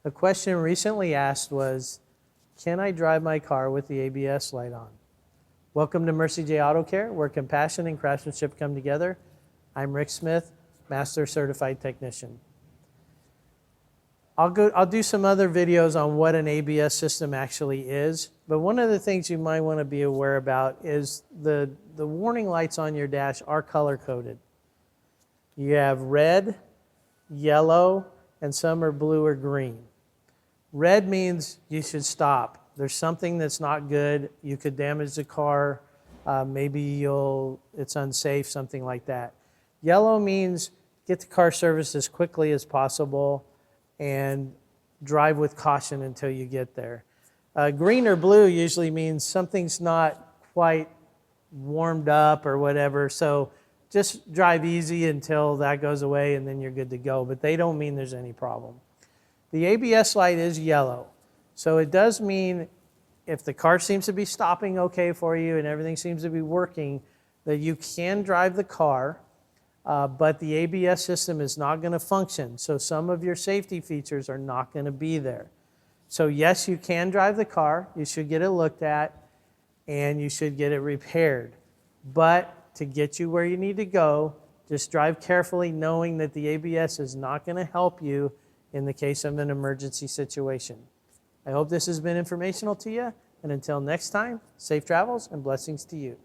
A question recently asked was, can I drive my car with the ABS light on? Welcome to Mercie J Auto Care, where compassion and craftsmanship come together. I'm Rick Smith, Master Certified Technician. I'll do some other videos on what an ABS system actually is, but one of the things you might want to be aware about is the warning lights on your dash are color-coded. You have red, yellow, and some are blue or green. Red means you should stop. There's something that's not good. You could damage the car. Maybe it's unsafe, something like that. Yellow means get the car serviced as quickly as possible and drive with caution until you get there. Green or blue usually means something's not quite warmed up or whatever, so just drive easy until that goes away and then you're good to go, but they don't mean there's any problem. The ABS light is yellow, so it does mean if the car seems to be stopping okay for you and everything seems to be working, that you can drive the car, but the ABS system is not going to function, so some of your safety features are not going to be there. So yes, you can drive the car, you should get it looked at, and you should get it repaired. But to get you where you need to go, just drive carefully knowing that the ABS is not going to help you in the case of an emergency situation. I hope this has been informational to you, and until next time, safe travels and blessings to you.